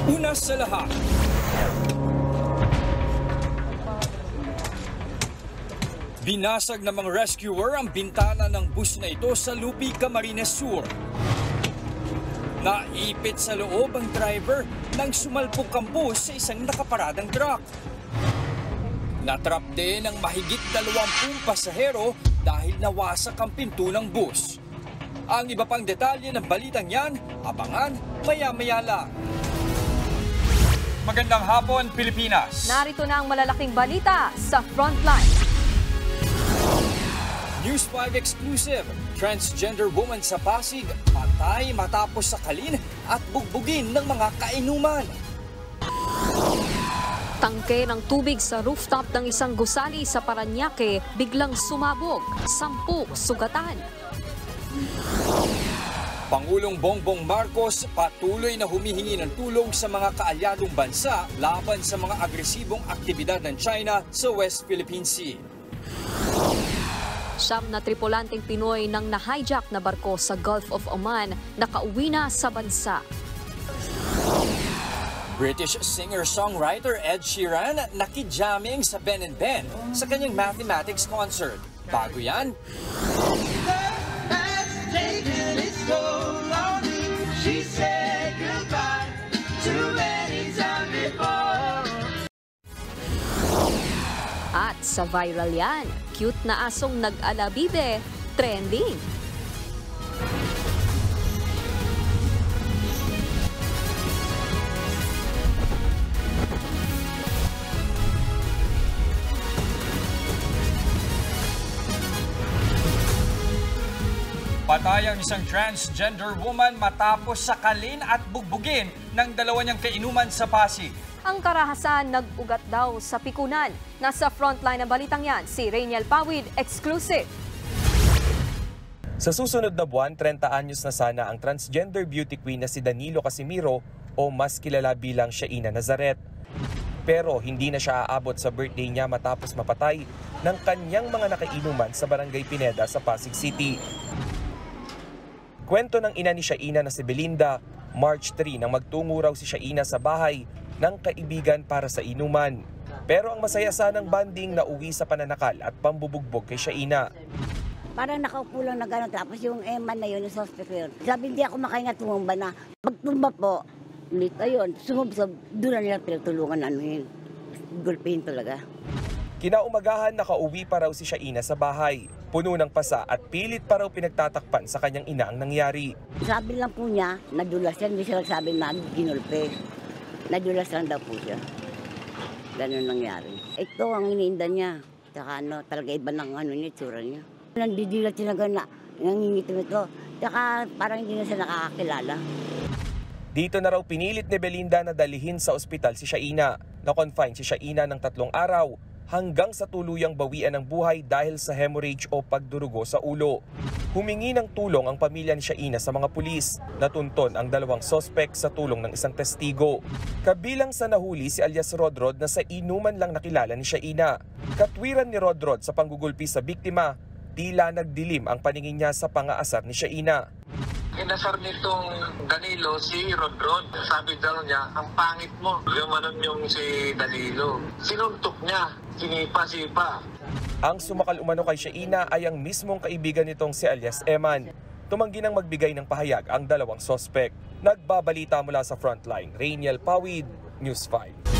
Una sa lahat, binasag ng mga rescuer ang bintana ng bus na ito sa Lupi, Camarines Sur. Naipit sa loob ang driver nang sumalpok ang bus sa isang nakaparadang truck. Natrap din ang mahigit 20 pasahero dahil nawasak ang pinto ng bus. Ang iba pang detalye ng balitang yan, abangan maya-maya lang. Magandang hapon, Pilipinas. Narito na ang malalaking balita sa Frontline. News 5 exclusive, transgender woman sa Pasig, patay matapos sakalin at bugbugin ng mga kainuman. Tangke ng tubig sa rooftop ng isang gusali sa Parañaque biglang sumabog, 10 sugatan. Pangulong Bongbong Marcos patuloy na humihingi ng tulong sa mga kaalyadong bansa laban sa mga agresibong aktibidad ng China sa West Philippine Sea. 9 na tripulanteng Pinoy nang na-hijack na barko sa Gulf of Oman nakauwi na sa bansa. British singer-songwriter Ed Sheeran nakijamming sa Ben & Ben sa kanyang mathematics concert. Bago yan, at sa viral yan, cute na asong nag-alabibe, trending. patay ang isang transgender woman matapos sakalin at bugbugin ng dalawa niyang kainuman sa Pasig. Ang karahasan nag-ugat daw sa pikunan. Nasa frontline ng balitang yan, si Rainiel Pawid, exclusive. Sa susunod na buwan, 30 anyos na sana ang transgender beauty queen na si Danilo Casimiro o mas kilala bilang Shaina Nazaret. Pero hindi na siya aabot sa birthday niya matapos mapatay ng kanyang mga nakainuman sa Barangay Pineda sa Pasig City. Kwento ng ina ni Shaina na si Belinda, March 3 nang magtungo raw si Shaina sa bahay ng kaibigan para sa inuman. Pero ang masaya sanang banding na uwi sa pananakal at pambubugbog kay Shaina. Parang nakaupo lang na gano'n, tapos yung eman na yun, yung suspect yun. Sabi, hindi ako makahinga, tumumba na. Pagtumba po, ulit, ayun, sumubsob, doon na nila pinagtulungan, gulpihin talaga. Kinaumagahan nakauwi pa raw si Shaina sa bahay. Puno ng pasa at pilit pa raw pinagtatakpan sa kanyang ina ang nangyari. Sabi lang po niya, nadulas yan, hindi siya nagsabi na ginulpe. Nadulas lang daw po siya. Ganun nangyari. Ito ang iniinda niya. Tsaka talaga iba ng niya, tsura niya. Nandidilat siya na nangingitim ito. Tsaka parang hindi na siya nakakakilala. Dito na raw pinilit ni Belinda na dalihin sa ospital si Shaina. Na-confine si Shaina ng 3 araw hanggang sa tuluyang bawian ng buhay dahil sa hemorrhage o pagdurugo sa ulo. Humingi ng tulong ang pamilya ni Shaina sa mga pulis. Natunton ang 2 sospek sa tulong ng isang testigo. Kabilang sa nahuli si alias Rodrod na sa inuman lang nakilala ni Shaina. Katwiran ni Rodrod sa panggugulpi sa biktima, tila nagdilim ang paningin niya sa pang-aasar ni Shaina. Inasar nitong Danilo si Rodrod. Sabi daw niya, ang pangit mo. Yung si Danilo. Sinuntok niya, sinipa-sipa. Ang sumakal umano kay Shaina ay ang mismong kaibigan nitong si alias Eman. Tumanggi nang magbigay ng pahayag ang 2 sospek. Nagbabalita mula sa Frontline, Rainiel Pawid, News 5.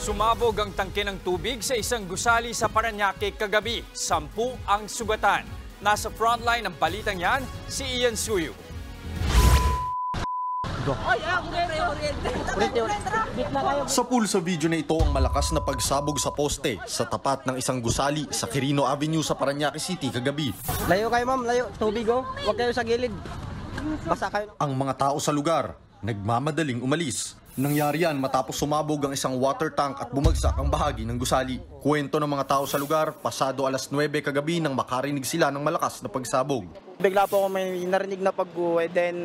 Sumabog ang tangke ng tubig sa isang gusali sa Parañaque kagabi. 10 ang sugatan. Nasa frontline ng balitang yan, si Ian Suyu. Sa pool sa video na ito ang malakas na pagsabog sa poste sa tapat ng isang gusali sa Quirino Avenue sa Parañaque City kagabi. Layo kayo ma'am, layo. Tubig oh. Huwag kayo sa gilid. Basa kayo. Ang mga tao sa lugar nagmamadaling umalis. Nangyari yan matapos sumabog ang isang water tank at bumagsak ang bahagi ng gusali. Kwento ng mga tao sa lugar, pasado alas 9 kagabi nang makarinig sila ng malakas na pagsabog. Bigla po ako may narinig na pagguwe, then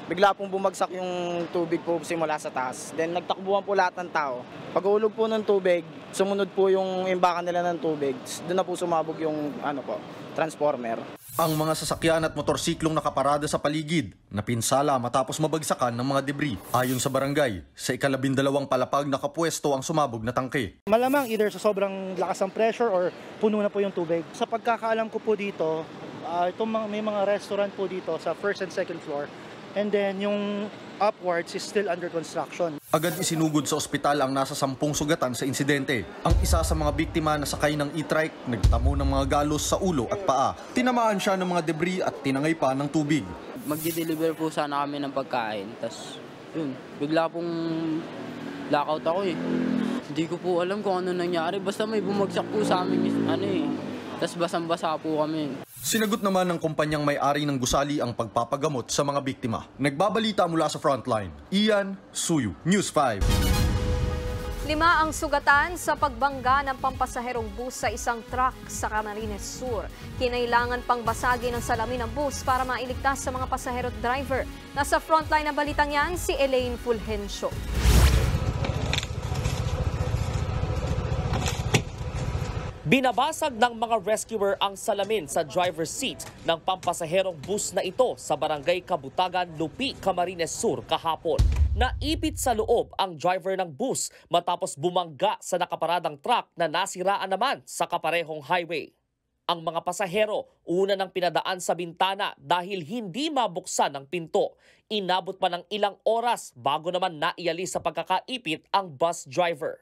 bigla pong bumagsak yung tubig po simula sa taas. Then nagtakbuhan po lahat ng tao. Pag-ulog po ng tubig, sumunod po yung imbakan nila ng tubig. Doon na po sumabog yung transformer. Ang mga sasakyan at motorsiklong nakaparada sa paligid napinsala matapos mabagsakan ng mga debris. Ayon sa barangay, sa 12 palapag nakapwesto ang sumabog na tangke. Malamang either sa sobrang lakas ng pressure or puno na po yung tubig. Sa pagkakaalam ko po dito, may mga restaurant po dito sa first and second floor. And then yung upwards is still under construction. Agad isinugod sa ospital ang nasa 10 sugatan sa insidente. Ang isa sa mga biktima na sakay ng e-trike nagtamo ng mga galos sa ulo at paa. Tinamaan siya ng mga debris at tinangay pa ng tubig. Magdi-deliver po sana kami ng pagkain. Tapos yun, bigla pong blackout ako eh. Hindi ko po alam kung ano nangyari. Basta may bumagsak po sa amin Tapos basang-basa po kami. Sinagot naman ng kumpanyang may-ari ng gusali ang pagpapagamot sa mga biktima. Nagbabalita mula sa Frontline, Ian Suyu, News 5. 5 ang sugatan sa pagbangga ng pampasaherong bus sa isang truck sa Camarines Sur. Kinailangan pang basagin ang salamin ng bus para mailigtas sa mga pasahero at driver. Nasa Frontline na balitang yan si Elaine Fulgencio. Binabasag ng mga rescuer ang salamin sa driver's seat ng pampasaherong bus na ito sa barangay Kabutagan, Lupi, Camarines Sur kahapon. Naipit sa loob ang driver ng bus matapos bumangga sa nakaparadang truck na nasiraan naman sa kaparehong highway. Ang mga pasahero una nang pinadaan sa bintana dahil hindi mabuksan ang pinto. Inabot pa ng ilang oras bago naman naialis sa pagkakaipit ang bus driver.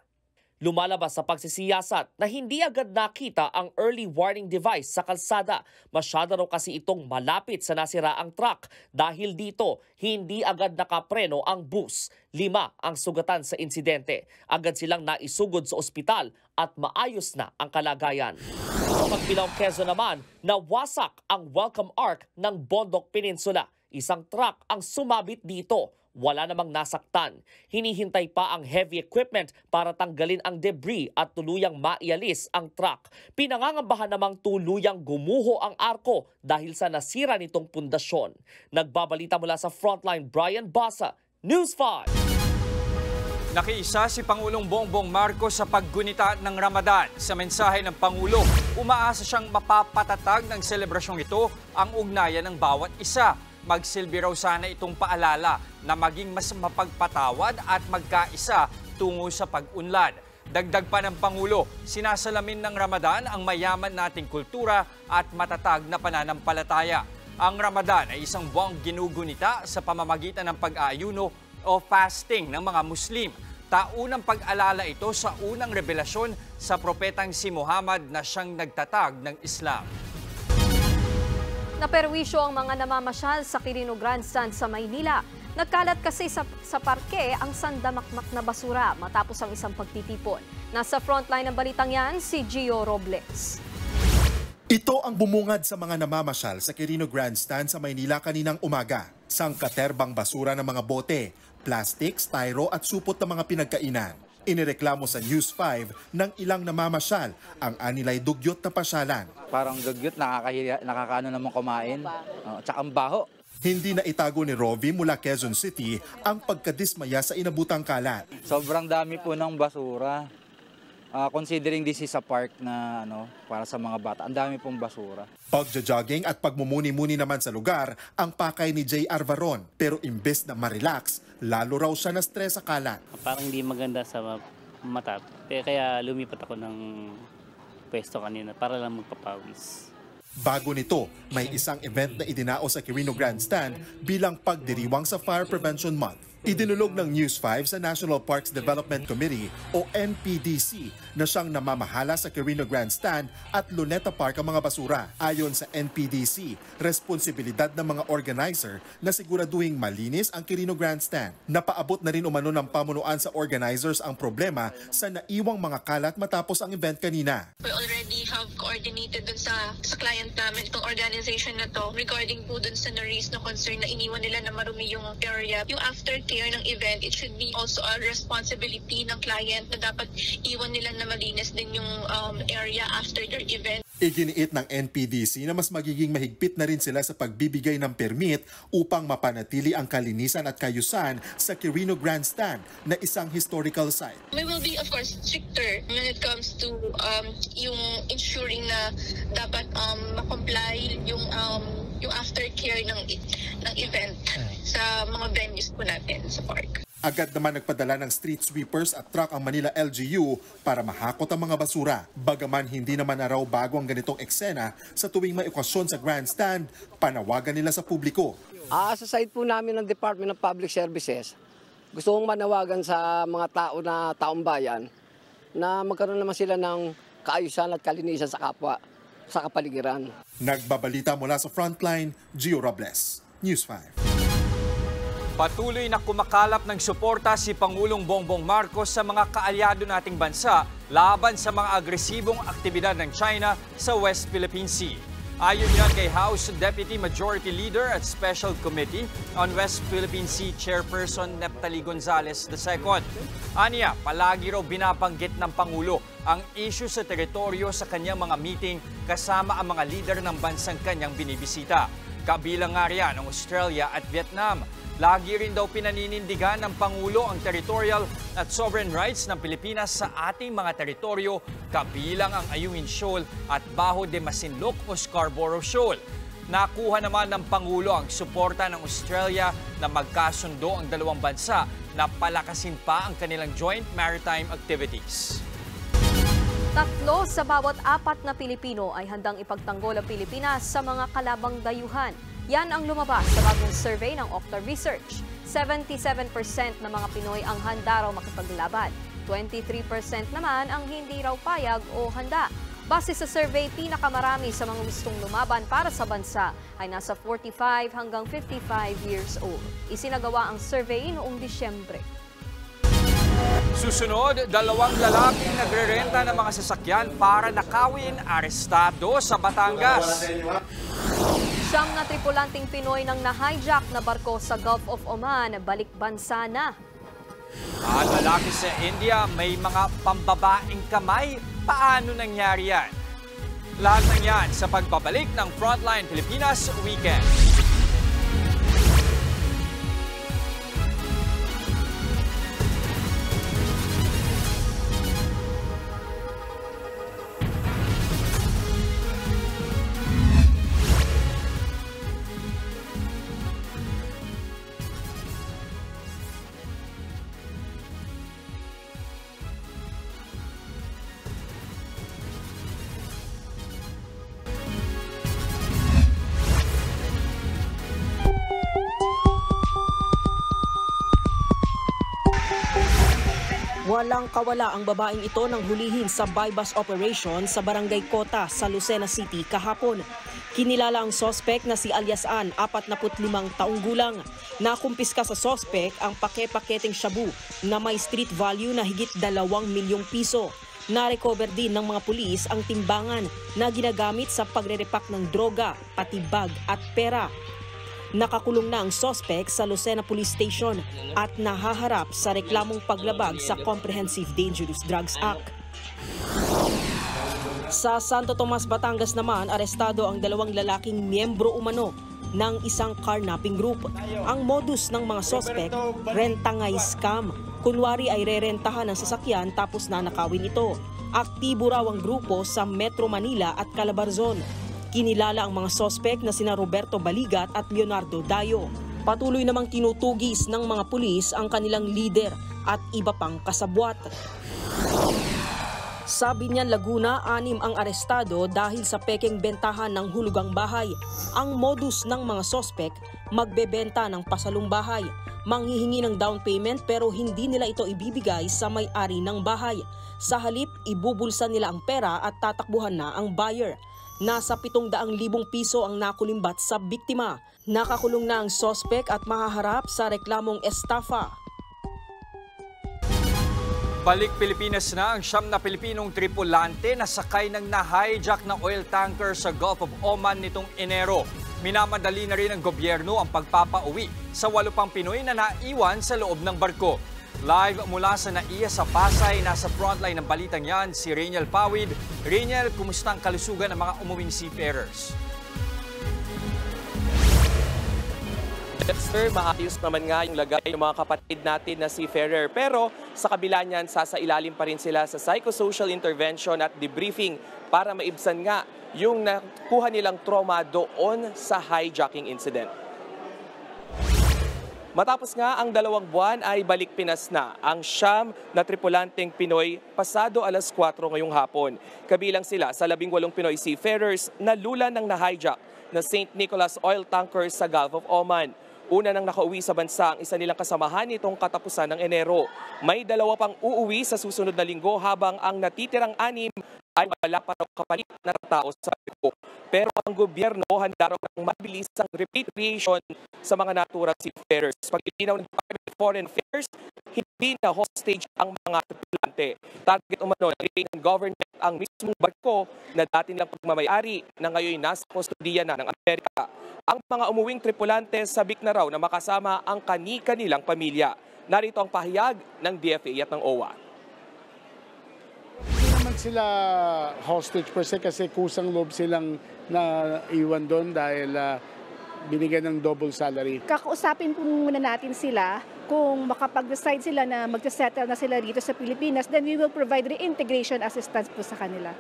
Lumalabas sa pagsisiyasat na hindi agad nakita ang early warning device sa kalsada. Masyado raw kasi itong malapit sa nasiraang truck. Dahil dito, hindi agad nakapreno ang bus. 5 ang sugatan sa insidente. Agad silang naisugod sa ospital at maayos na ang kalagayan. Sa Magbilao, Quezon naman, nawasak ang welcome arc ng Bondok Peninsula. Isang truck ang sumabit dito. Wala namang nasaktan. Hinihintay pa ang heavy equipment para tanggalin ang debris at tuluyang maialis ang truck. Pinangangambahan namang tuluyang gumuho ang arko dahil sa nasira nitong pundasyon. Nagbabalita mula sa Frontline, Brian Basa, News 5. Nakiisa si Pangulong Bongbong Marcos sa paggunita ng Ramadan. Sa mensahe ng Pangulo, umaasa siyang mapapatatag ng selebrasyong ito ang ugnayan ng bawat isa. Magsilbi raw sana itong paalala na maging mas mapagpatawad at magkaisa tungo sa pag-unlad. Dagdag pa ng Pangulo, sinasalamin ng Ramadan ang mayaman nating kultura at matatag na pananampalataya. Ang Ramadan ay isang buwang ginugunita sa pamamagitan ng pag-aayuno o fasting ng mga Muslim. Taunang pag-alala ito sa unang revelasyon sa propetang si Muhammad na siyang nagtatag ng Islam. Naperwisyo ang mga namamasyal sa Quirino Grandstand sa Maynila. Nagkalat kasi sa parke ang sandamakmak na basura matapos ang isang pagtitipon. Nasa frontline ng balitang yan, si Gio Robles. Ito ang bumungad sa mga namamasyal sa Quirino Grandstand sa Maynila kaninang umaga. Sangkaterbang basura ng mga bote, plastic, styro at supot ng mga pinagkainan. Inireklamo sa News 5 ng ilang namamasyal ang anilay dugyot na pasyalan. Parang dugyot, nakakaano naman kumain. Tsaka ang baho. Hindi na itago ni Rovi mula Quezon City ang pagkadismaya sa inabutang kalat. Sobrang dami po ng basura. Considering this is a park na para sa mga bata, ang dami pong basura. Pagja-jogging at pagmumuni-muni naman sa lugar ang pakay ni J.R. Varon. Pero imbes na ma-relax, lalo raw siya na-stress sa kalat. Parang hindi maganda sa mata. Kaya lumipat ako ng pwesto kanina para lang magpapawis. Bago nito, may isang event na idinao sa Quirino Grandstand bilang pagdiriwang sa Fire Prevention Month. Idinulog ng News 5 sa National Parks Development Committee o NPDC na siyang namamahala sa Quirino Grandstand at Luneta Park ang mga basura. Ayon sa NPDC, responsibilidad ng mga organizer na siguraduhing malinis ang Quirino Grandstand. Napaabot na rin umano ng pamunuan sa organizers ang problema sa naiwang mga kalat matapos ang event kanina. We already have coordinated dun sa client namin, itong organization na to, regarding po dun sa na-raise na concern na iniwan nila na marumi yung area. Yung aftercare care ng event, it should be also a responsibility ng client na dapat iwan nila na malinis din yung area after their event. Iginiit ng NPDC na mas magiging mahigpit na rin sila sa pagbibigay ng permit upang mapanatili ang kalinisan at kayusan sa Quirino Grandstand na isang historical site. We will be, of course, stricter when it comes to yung ensuring na dapat ma-comply yung aftercare ng event sa mga venues po natin sa park. Agad naman nagpadala ng street sweepers at truck ang Manila LGU para mahakot ang mga basura. Bagaman hindi naman na raw bago ang ganitong eksena sa tuwing may okasyon sa grandstand, panawagan nila sa publiko. Sa side po namin ng Department of Public Services, gusto kong manawagan sa mga taong bayan na magkaroon naman sila ng kaayusan at kalinisan sa kapwa, sa kapaligiran. Nagbabalita mula sa Frontline, Gio Robles, News 5. Patuloy na kumakalap ng suporta si Pangulong Bongbong Marcos sa mga kaalyado nating bansa laban sa mga agresibong aktibidad ng China sa West Philippine Sea. Ayon yan kay House Deputy Majority Leader at Special Committee on West Philippine Sea Chairperson Neptali Gonzales II. Aniya, palagi raw binabanggit ng Pangulo ang issue sa teritoryo sa kanyang mga meeting kasama ang mga leader ng bansang kanyang binibisita. Kabilang nga riyan ang Australia at Vietnam. Lagi rin daw pinaninindigan ng Pangulo ang territorial at sovereign rights ng Pilipinas sa ating mga teritoryo, kabilang ang Ayungin Shoal at Bajo de Masinloc o Scarborough Shoal. Nakuha naman ng Pangulo ang suporta ng Australia na magkasundo ang dalawang bansa na palakasin pa ang kanilang joint maritime activities. 3 sa bawat 4 na Pilipino ay handang ipagtanggol ang Pilipinas sa mga kalabang dayuhan. Yan ang lumabas sa bagong survey ng Okta Research. 77% ng mga Pinoy ang handa raw makipaglaban. 23% naman ang hindi raw payag o handa. Base sa survey, pinakamarami sa mga gustong lumaban para sa bansa ay nasa 45 hanggang 55 years old. Isinagawa ang survey noong Disyembre. Susunod, 2 lalaking nagrerenta ng mga sasakyan para nakawin arestado sa Batangas. 9 na tripulanting Pinoy nang na-hijack na barko sa Gulf of Oman, balik bansa na. At lalaki sa India, may mga pambabaing kamay. Paano nangyari yan? Lahat ng yan sa pagbabalik ng Frontline Pilipinas Weekend. Walang kawala ang babaeng ito nang hulihin sa buy-bus operation sa Barangay Kota sa Lucena City kahapon. Kinilala ang sospek na si Alias Ann, 45 taong gulang. Nakumpiska sa sospek ang pake-paketeng shabu na may street value na higit 2 milyong piso. Na-recover din ng mga pulis ang timbangan na ginagamit sa pagre-repack ng droga, pati bag at pera. Nakakulong na ang sospek sa Lucena Police Station at nahaharap sa reklamong paglabag sa Comprehensive Dangerous Drugs Act. Sa Santo Tomas, Batangas naman, arestado ang 2 lalaking miyembro umano ng isang carnapping group. Ang modus ng mga sospek, rentangay scam. Kunwari ay rerentahan ng sasakyan tapos nanakawin ito. Aktibo raw ang grupo sa Metro Manila at Calabarzon. Kinilala ang mga sospek na sina Roberto Baligat at Leonardo Dayo. Patuloy namang tinutugis ng mga pulis ang kanilang leader at iba pang kasabwat. Sa Binyan, Laguna, 6 ang arestado dahil sa pekeng bentahan ng hulugang bahay. Ang modus ng mga sospek, magbebenta ng pasalong bahay. Manghihingi ng down payment pero hindi nila ito ibibigay sa may-ari ng bahay. Sa halip, ibubulsa nila ang pera at tatakbuhan na ang buyer. Nasa 700,000 piso ang nakulimbat sa biktima. Nakakulong na ang sospek at mahaharap sa reklamong estafa. Balik Pilipinas na ang 9 na Pilipinong tripulante na sakay ng na-hijack na oil tanker sa Gulf of Oman nitong Enero. Minamadali na rin ng gobyerno ang pagpapauwi sa 8 pang Pinoy na naiwan sa loob ng barko. Live mula sa NAIA sa Pasay, nasa frontline ng balitang yan si Rainiel Pawid. Rainiel, kumusta ang kalusugan ng mga umuwing seafarers? Sir, maayos naman nga yung lagay ng mga kapatid natin na seafarer. Pero sa kabila niyan, sasailalim pa rin sila sa psychosocial intervention at debriefing para maibsan nga yung nakuha nilang trauma doon sa hijacking incident. Matapos nga ang 2 buwan ay balik Pinas na ang 9 na tripulanteng Pinoy pasado alas 4 ngayong hapon. Kabilang sila sa 18 Pinoy seafarers na lula ng na-hijack na St. Nicholas oil tanker sa Gulf of Oman. Una nang nakauwi sa bansa ang isa nilang kasamahan nitong katapusan ng Enero. May 2 pang uuwi sa susunod na linggo habang ang natitirang 6 ay wala pa raw kapalit na tao sa barko. Pero ang gobyerno handa raw ng mabilisang repatriation sa mga naturang seafarers. Paglilinaw ng Department of Foreign Affairs, hindi na hostage ang mga tripulante. Target umano ng Iranian government ang mismong barko na dati nilang pagmamayari na ngayon nasa kustodiya na ng Amerika. Ang mga umuwing tripulante sabik na raw na makasama ang kani-kanilang pamilya. Narito ang pahayag ng DFA at ng OWA. Hindi naman sila hostage per se kasi kusang loob silang naiwan doon dahil binigyan ng double salary. Kakausapin po muna natin sila kung makapag-decide sila na mag-settle na sila dito sa Pilipinas, then we will provide reintegration assistance po sa kanila.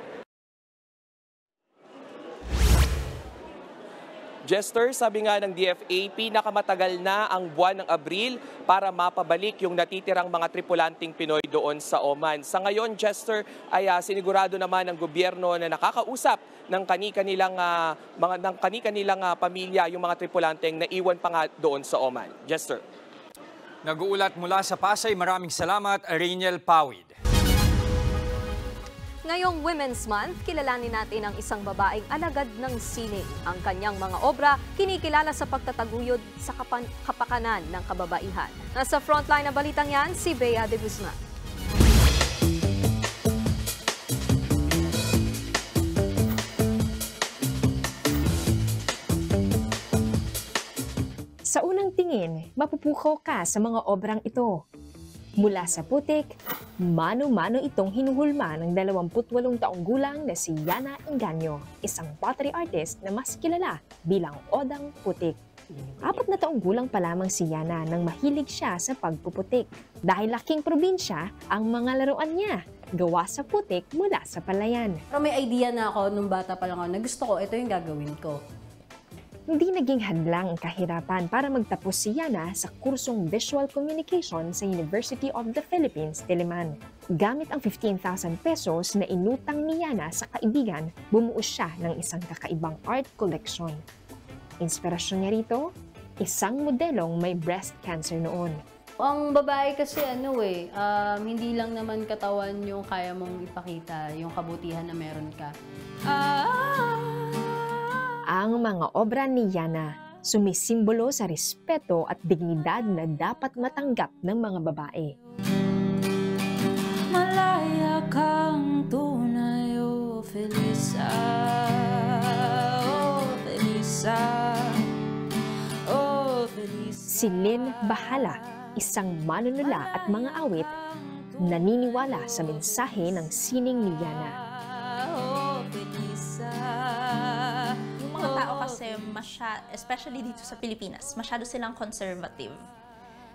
Jester, sabi nga ng DFA, pinakamatagal na ang buwan ng Abril para mapabalik yung natitirang mga tripulanting Pinoy doon sa Oman. Sa ngayon, Jester, ay sinigurado naman ng gobyerno na nakakausap ng kani-kanilang pamilya yung mga tripulanteng naiwan pa nga doon sa Oman. Jester. Nag-uulat mula sa Pasay, maraming salamat, Rainiel Pawid. Ngayong Women's Month, kilalanin natin ang isang babaeng alagad ng sining. Ang kanyang mga obra kinikilala sa pagtataguyod sa kapakanan ng kababaihan. Nasa frontline na balitang yan, si Bea de Guzman. Sa unang tingin, mapupukaw ka sa mga obrang ito. Mula sa putik, mano-mano itong hinuhulma ng 28 taong gulang na si Yana Engaño, isang pottery artist na mas kilala bilang Odang Putik. 4 na taong gulang pa lamang si Yana nang mahilig siya sa pagpuputik. Dahil laking probinsya, ang mga laruan niya gawa sa putik mula sa palayan. Pero may idea na ako nung bata pa lang ako na gusto ko, ito yung gagawin ko. Hindi naging hadlang ang kahirapan para magtapos si Yana sa kursong Visual Communication sa University of the Philippines, Diliman. Gamit ang 15,000 pesos na inutang ni Yana sa kaibigan, bumuo siya ng isang kakaibang art collection. Inspirasyon niya rito, isang modelong may breast cancer noon. Ang babae kasi hindi lang naman katawan yung kaya mong ipakita, yung kabutihan na meron ka. Ang mga obra ni Yana sumisimbolo sa respeto at dignidad na dapat matanggap ng mga babae. Malaya kang tunay, oh Felisa, oh Felisa, oh Felisa. Si Lynn Bahala, isang manunula at mga awit, naniniwala sa mensahe ng sining ni Yana. Kasi especially dito sa Pilipinas, masyado silang conservative.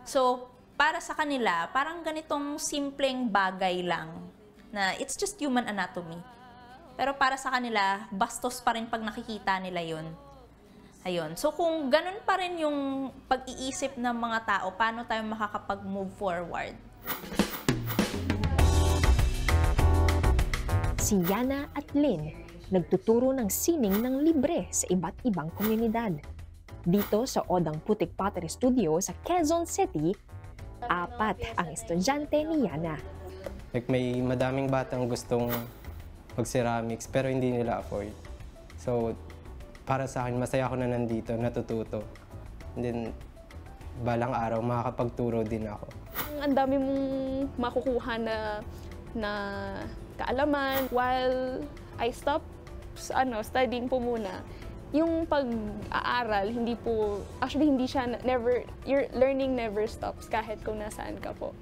So, para sa kanila, parang ganitong simpleng bagay lang na it's just human anatomy. Pero para sa kanila, bastos pa rin pag nakikita nila yun. Ayun. So, kung ganun pa rin yung pag-iisip ng mga tao, paano tayo makakapag-move forward? Si Yana at Lynn nagtuturo ng sining ng libre sa iba't ibang komunidad. Dito sa Odang Putik Pottery Studio sa Quezon City, 4 ang estudyante ni Yana. May madaming batang gustong mag-ceramics pero hindi nila afford. So, para sa akin, masaya ako na nandito, natututo. And then, balang araw, makakapagturo din ako. Ang dami mong makukuha na kaalaman while I stopped studying po muna. yung pag-aaral, hindi siya, your learning never stops kahit kung nasaan ka po.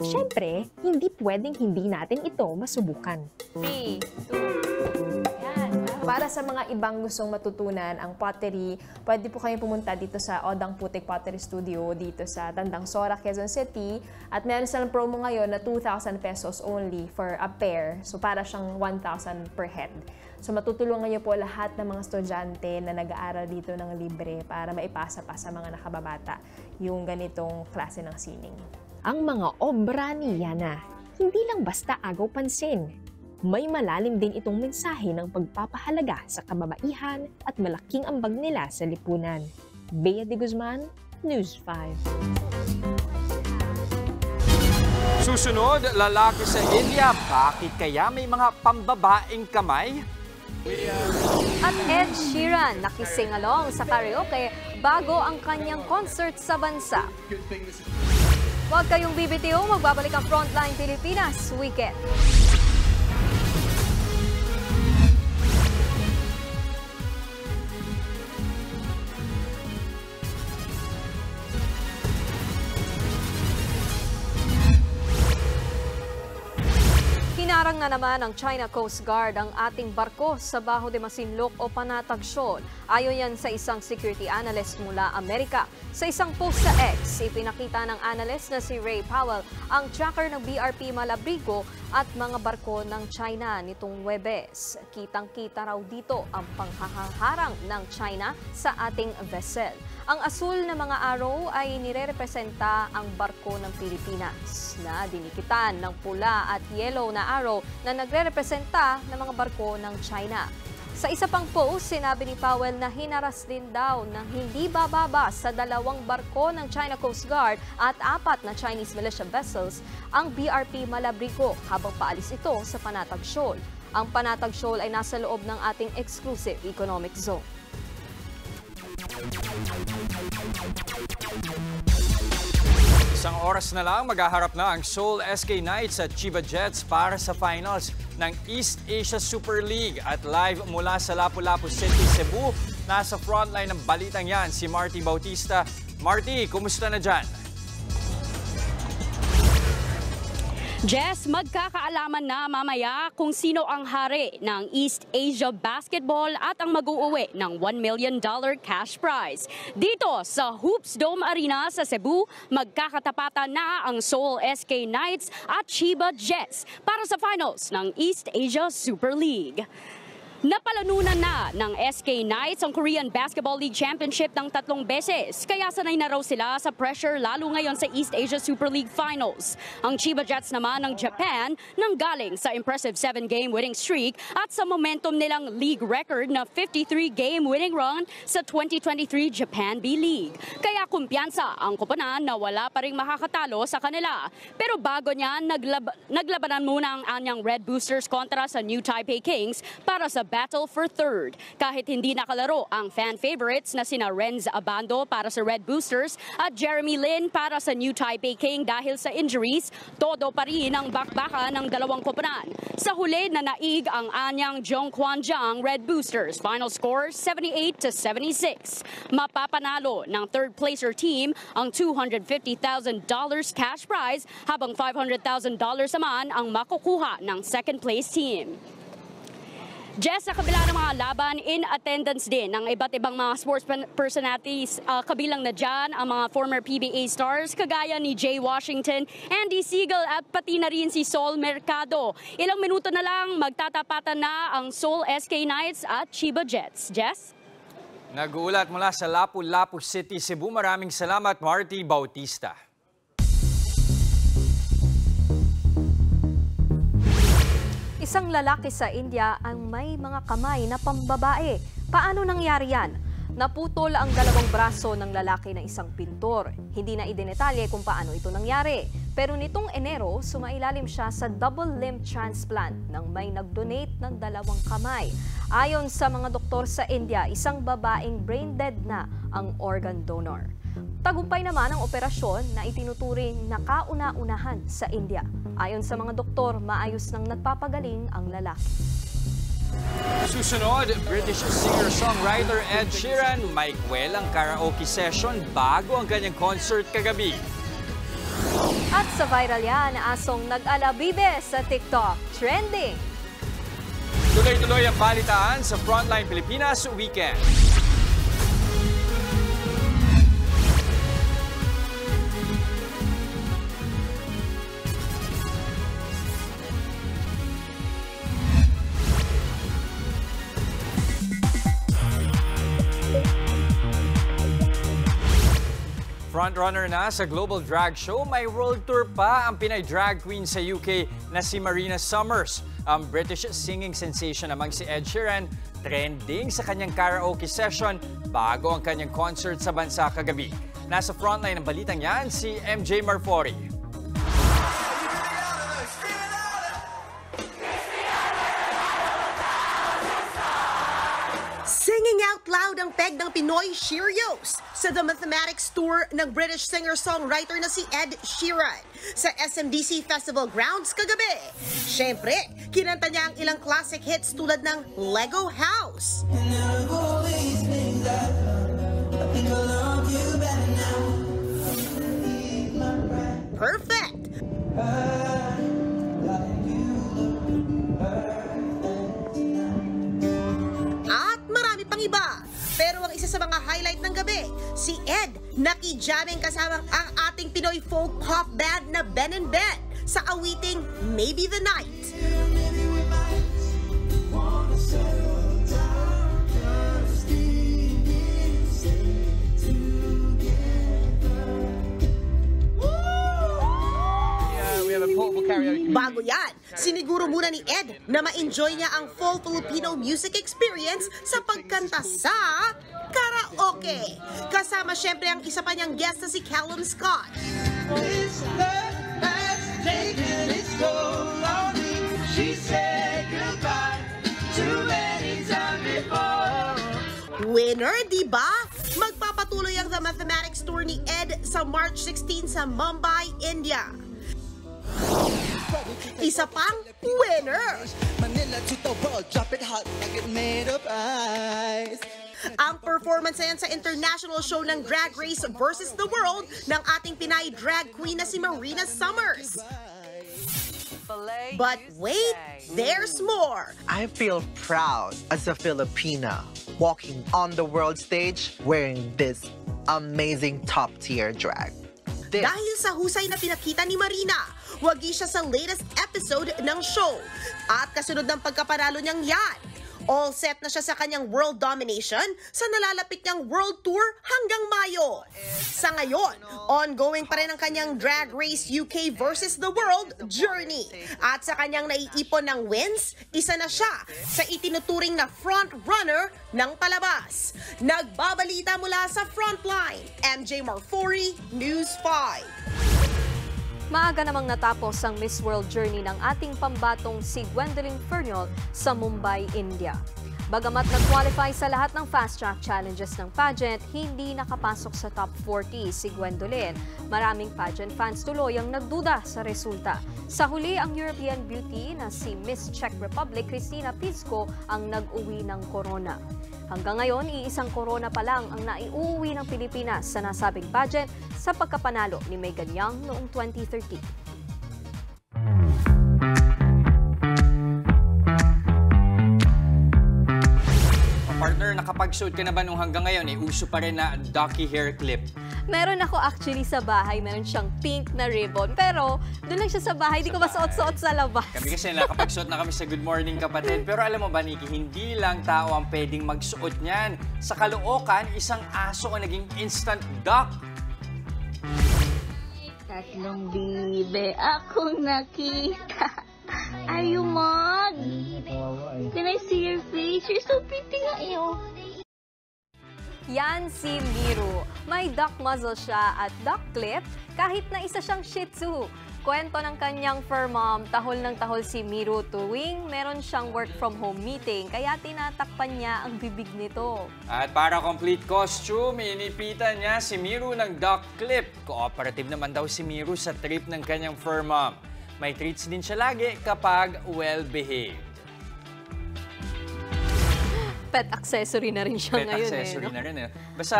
Siyempre, hindi pwedeng hindi natin ito masubukan. 3, 2, Para sa mga ibang gustong matutunan ang pottery, pwede po kayong pumunta dito sa Odang Putik Pottery Studio dito sa Tandang Sora, Quezon City. At meron silang promo ngayon na 2,000 pesos only for a pair. So para siyang 1,000 per head. So matutulungan niyo po lahat ng mga estudyante na nag-aaral dito ng libre para maipasa pa sa mga nakababata yung ganitong klase ng sining. Ang mga obra ni Yana, hindi lang basta agaw pansin. May malalim din itong mensahe ng pagpapahalaga sa kababaihan at malaking ambag nila sa lipunan. Bea de Guzman, News 5. Susunod, lalaki sa India. Bakit kaya may mga pambabaeng kamay? At Ed Sheeran nakising-along sa karaoke bago ang kanyang concert sa bansa. Huwag kayong bibitiw, magbabalik ang Frontline Pilipinas Weekend. Hinarang na naman ng China Coast Guard ang ating barko sa Baho de Masinloc o Panatag Shoal. Ayon yan sa isang security analyst mula Amerika. Sa isang post sa X, ipinakita ng analyst na si Ray Powell ang tracker ng BRP Malabrigo at mga barko ng China nitong Huwebes. Kitang-kita raw dito ang panghaharang ng China sa ating vessel. Ang asul na mga arrow ay nirerepresenta ang barko ng Pilipinas na dinikitan ng pula at yellow na arrow na nagrerepresenta ng mga barko ng China. Sa isa pang post, sinabi ni Powell na hinaras din daw ng hindi bababa sa 2 barko ng China Coast Guard at 4 na Chinese militia vessels ang BRP Malabrigo habang paalis ito sa Panatag Shoal. Ang Panatag Shoal ay nasa loob ng ating exclusive economic zone. Isang oras na lang maghaharap na ang Seoul SK Knights at Chiba Jets para sa finals ng East Asia Super League. At live mula sa Lapu-Lapu City, Cebu, nasa frontline ng balitang yan si Marty Bautista. Marty, kumusta na dyan? Jess, magkakaalaman na mamaya kung sino ang hari ng East Asia Basketball at ang mag-uuwi ng $1 million cash prize. Dito sa Hoops Dome Arena sa Cebu, magkakatapatan na ang Seoul SK Knights at Chiba Jets para sa finals ng East Asia Super League. Napalanunan na ng SK Knights ang Korean Basketball League Championship ng 3 beses. Kaya sanay na raw sila sa pressure lalo ngayon sa East Asia Super League Finals. Ang Chiba Jets naman ng Japan nanggaling sa impressive 7-game winning streak at sa momentum nilang league record na 53-game winning run sa 2023 Japan B-League. Kaya kumpiyansa ang koponan na wala pa ring makakatalo sa kanila. Pero bago niyan, naglabanan muna ang anyang Red Boosters kontra sa New Taipei Kings para sa battle for third. Kahit hindi nakalaro ang fan favorites na sina Renz Abando para sa Red Boosters at Jeremy Lin para sa New Taipei King dahil sa injuries, todo pa rin ang bakbakan ng dalawang koponan. Sa huli na naig ang anyang Zhongguanjiang Red Boosters. Final score 78-76. Mapapanalo ng third placer team ang $250,000 cash prize habang $500,000 naman ang makukuha ng second place team. Jess, sa kabila ng mga laban, in attendance din ng iba't ibang mga sports personalities. Kabilang na dyan ang mga former PBA stars kagaya ni Jay Washington, Andy Siegel at pati na rin si Sol Mercado. Ilang minuto na lang magtatapatan na ang Seoul SK Knights at Chiba Jets. Jess? Nag-uulat mula sa Lapu-Lapu City, Cebu. Maraming salamat, Marty Bautista. Isang lalaki sa India ang may mga kamay na pambabae. Paano nangyari yan? Naputol ang 2 braso ng lalaki na isang pintor. Hindi na idinetalye kung paano ito nangyari. Pero nitong Enero, sumailalim siya sa double limb transplant nang may nag-donate ng 2 kamay. Ayon sa mga doktor sa India, isang babaeng brain dead na ang organ donor. Tagumpay naman ang operasyon na itinuturing na kauna-unahan sa India. Ayon sa mga doktor, maayos nang nagpapagaling ang lalaki. Susunod, British singer-songwriter Ed Sheeran may kwelang karaoke session bago ang kanyang concert kagabi. At sa viral yan, asong nag-alabibe sa TikTok. Trending! Tuloy-tuloy ang balitaan sa Frontline Pilipinas Weekend. Frontrunner na sa Global Drag Show, may world tour pa ang Pinay drag queen sa UK na si Marina Summers. Ang British singing sensation namang si Ed Sheeran, trending sa kanyang karaoke session bago ang kanyang concert sa bansa kagabi. Nasa frontline ng balitang yan si MJ Marfori. Singing out loud ang peg ng Pinoy Cheerios sa The Mathematics Tour ng British singer-songwriter na si Ed Sheeran sa SMDC Festival Grounds kagabi. Siyempre, kinanta niya ang ilang classic hits tulad ng Lego House, Perfect, at marami pang iba. Pero ang isa sa mga highlight ng gabi, si Ed nakijamming kasamang ang ating Pinoy folk pop band na Ben and Ben sa awiting Maybe the Night. Bago yan, siniguro muna ni Ed na ma-enjoy niya ang full Filipino music experience sa pagkanta sa karaoke. Kasama syempre ang isa pa niyang guest na si Callum Scott. Winner, diba? Magpapatuloy ang The Mathematics Tour ni Ed sa March 16 sa Mumbai, India. Isa pang winner! Ang performance na yan sa international show ng Drag Race versus the World ng ating Pinay drag queen na si Marina Summers. But wait, there's more! I feel proud as a Filipina walking on the world stage wearing this amazing top-tier drag. Dahil sa husay na pinakita ni Marina, wagi siya sa latest episode ng show. At kasunod ng pagkapanalo niyang yan, all set na siya sa kanyang world domination sa nalalapit niyang world tour hanggang Mayo. Sa ngayon, ongoing pa rin ang kanyang Drag Race UK versus the World journey. At sa kanyang naiipon ng wins, isa na siya sa itinuturing na front runner ng palabas. Nagbabalita mula sa Frontline, MJ Marfori, News 5. Maaga namang natapos ang Miss World journey ng ating pambatong si Gwendolyn Fernald sa Mumbai, India. Bagamat nag-qualify sa lahat ng fast-track challenges ng pageant, hindi nakapasok sa top 40 si Gwendolyn. Maraming pageant fans tuloy ang nagduda sa resulta. Sa huli, ang European beauty na si Miss Czech Republic Kristina Pisko ang nag-uwi ng corona. Hanggang ngayon, iisang corona pa lang ang naiuwi ng Pilipinas sa nasabing pageant sa pagkapanalo ni Megan Young noong 2013. Partner, nakapag-suot ka na ba nung hanggang ngayon? Uso pa rin na ducky hair clip. Meron ako actually sa bahay, meron siyang pink na ribbon. Pero doon lang siya sa bahay, di ko masuot-suot sa labas. Kami kasi nakapag-suot na kami sa Good Morning Kapatid. Pero alam mo ba, Nikki, hindi lang tao ang pwedeng magsuot niyan. Sa Caloocan, isang aso ang naging instant duck. Tatlong bibe akong nakita. Are you mad? Can I see your face? You're so pretty nga iyo. Yan si Miru. May duck muzzle siya at duck clip kahit na isa siyang Shih Tzu. Kwento ng kanyang fur mom, tahol ng tahol si Miru tuwing meron siyang work from home meeting kaya tinatakpan niya ang bibig nito. At para complete costume, inipitan niya si Miru ng duck clip. Cooperative naman daw si Miru sa trip ng kanyang fur mom. May treats din siya lagi kapag well-behaved. pet accessory na rin siya Pet ngayon. accessory na rin. Basta,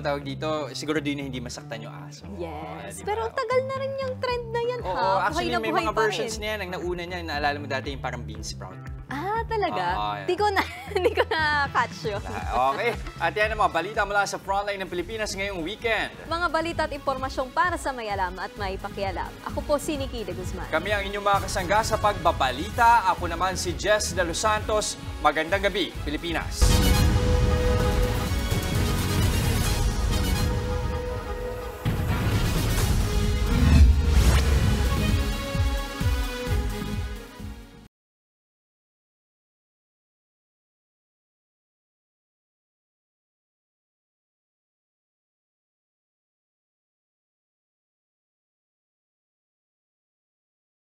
tawag dito, siguro din na hindi masaktan yung aso. Yes. Diba? Pero tagal na rin yung trend na yan, Oo, ha? actually Buhay na may buhay mga pa versions rin. niya. Ang nauna niya, naalala mo dati yung parang bean sprout. Talaga? Oo, Hindi ko na catch yun. Okay. At yan ang mga balita mula sa frontline ng Pilipinas ngayong weekend. Mga balita at impormasyong para sa may alam at may pakialam. Ako po si Nikki de Guzman. Kami ang inyong mga kasangga sa pagbabalita. Ako naman si Jess de Los Santos. Magandang gabi, Pilipinas.